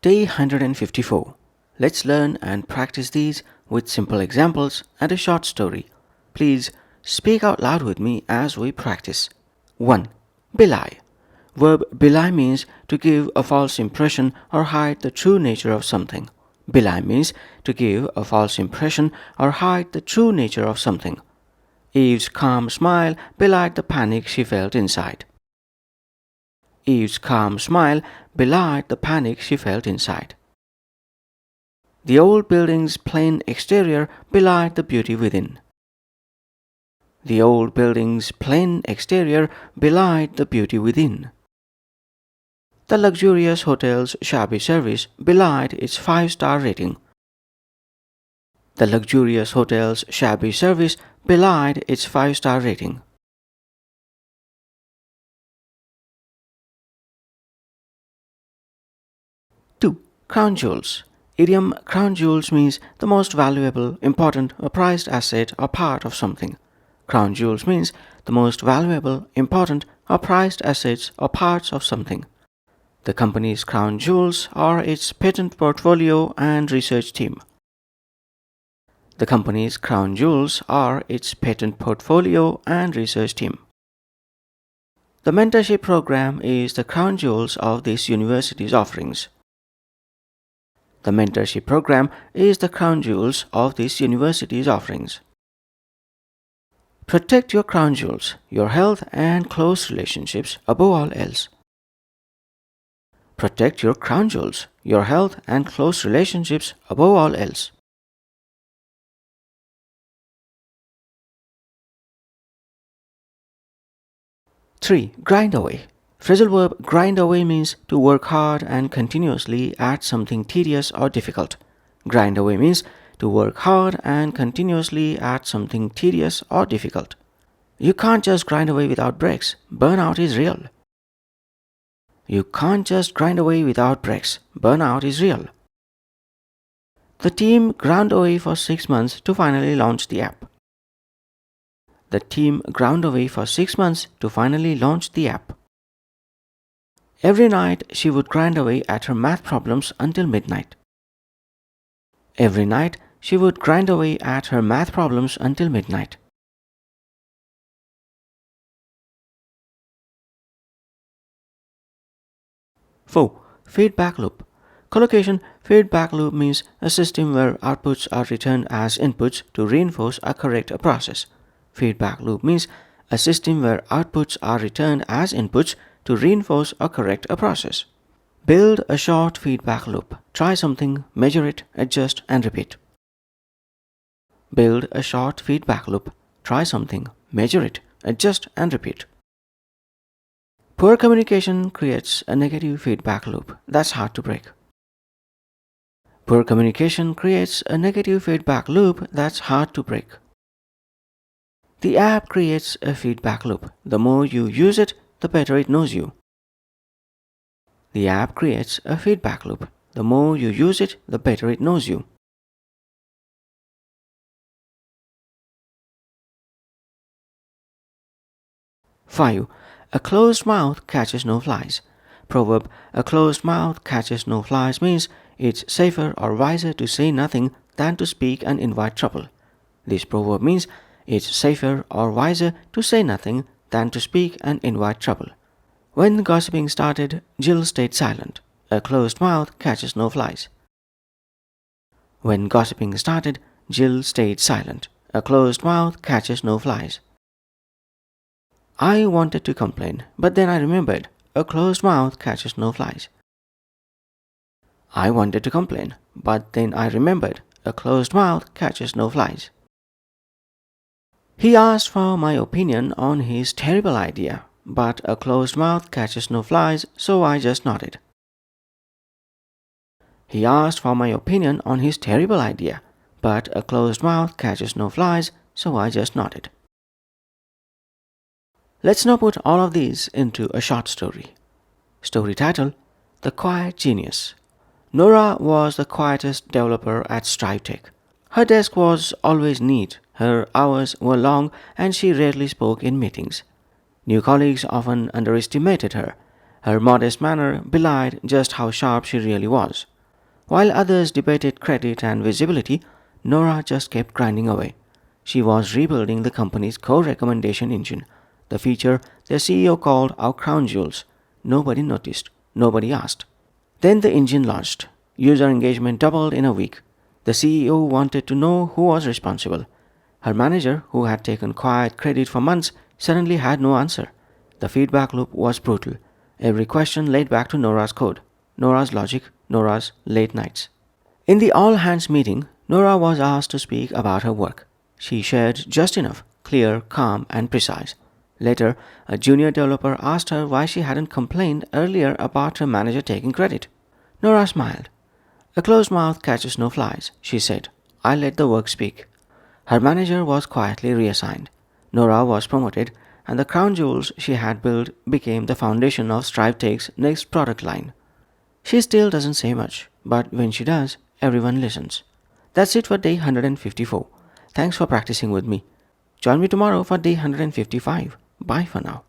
Day 154. Let's learn and practice these with simple examples and a short story. Please speak out loud with me as we practice. 1. Bilai. Verb bilai means to give a false impression or hide the true nature of something. Bilai means to give a false impression or hide the true nature of something. Eve's calm smile belied the panic she felt inside. Eve's calm smile belied the panic she felt inside. The old building's plain exterior belied the beauty within. The old building's plain exterior belied the beauty within. The luxurious hotel's shabby service belied its 5-star rating. The luxurious hotel's shabby service belied its 5-star rating. 2. Crown jewels. Idiom crown jewels means the most valuable, important, or prized asset or part of something. Crown jewels means the most valuable, important, or prized assets or parts of something. The company's crown jewels are its patent portfolio and research team. The company's crown jewels are its patent portfolio and research team. The mentorship program is the crown jewels of this university's offerings. The mentorship program is the crown jewels of this university's offerings. Protect your crown jewels, your health and close relationships above all else. Protect your crown jewels, your health and close relationships above all else. Three. Grind away. Phrasal verb grind away means to work hard and continuously at something tedious or difficult. Grind away means to work hard and continuously at something tedious or difficult. You can't just grind away without breaks. Burnout is real. You can't just grind away without breaks. Burnout is real. The team ground away for 6 months to finally launch the app. The team ground away for 6 months to finally launch the app. Every night she would grind away at her math problems until midnight. Every night she would grind away at her math problems until midnight. Four. Feedback loop. Collocation feedback loop means a system where outputs are returned as inputs to reinforce or correct a process. Feedback loop means a system where outputs are returned as inputs to reinforce or correct a process. Build a short feedback loop. Try something, measure it, adjust, and repeat. Build a short feedback loop. Try something, measure it, adjust, and repeat. Poor communication creates a negative feedback loop that's hard to break. Poor communication creates a negative feedback loop that's hard to break. The app creates a feedback loop. The more you use it, the better it knows you. The app creates a feedback loop. The more you use it, the better it knows you. Five. A closed mouth catches no flies. Proverb, a closed mouth catches no flies means it's safer or wiser to say nothing than to speak and invite trouble. This proverb means it's safer or wiser to say nothing than to speak and invite trouble. When gossiping started, Jill stayed silent. A closed mouth catches no flies. When gossiping started, Jill stayed silent. A closed mouth catches no flies. I wanted to complain, but then I remembered. A closed mouth catches no flies. I wanted to complain, but then I remembered. A closed mouth catches no flies. He asked for my opinion on his terrible idea, but a closed mouth catches no flies, so I just nodded. He asked for my opinion on his terrible idea, but a closed mouth catches no flies, so I just nodded. Let's now put all of these into a short story. Story title: The Quiet Genius. Nora was the quietest developer at Strive Tech. Her desk was always neat, her hours were long, and she rarely spoke in meetings. New colleagues often underestimated her. Her modest manner belied just how sharp she really was. While others debated credit and visibility, Nora just kept grinding away. She was rebuilding the company's core recommendation engine, the feature their CEO called our crown jewels. Nobody noticed, nobody asked. Then the engine launched. User engagement doubled in a week. The CEO wanted to know who was responsible. Her manager, who had taken quiet credit for months, suddenly had no answer. The feedback loop was brutal. Every question led back to Nora's code, Nora's logic, Nora's late nights. In the all hands meeting, Nora was asked to speak about her work. She shared just enough, clear, calm, and precise. Later, a junior developer asked her why she hadn't complained earlier about her manager taking credit. Nora smiled. A closed mouth catches no flies, she said. I let the work speak. Her manager was quietly reassigned. Nora was promoted, and the crown jewels she had built became the foundation of StriveTake's next product line. She still doesn't say much, but when she does, everyone listens. That's it for day 154. Thanks for practicing with me. Join me tomorrow for day 155. Bye for now.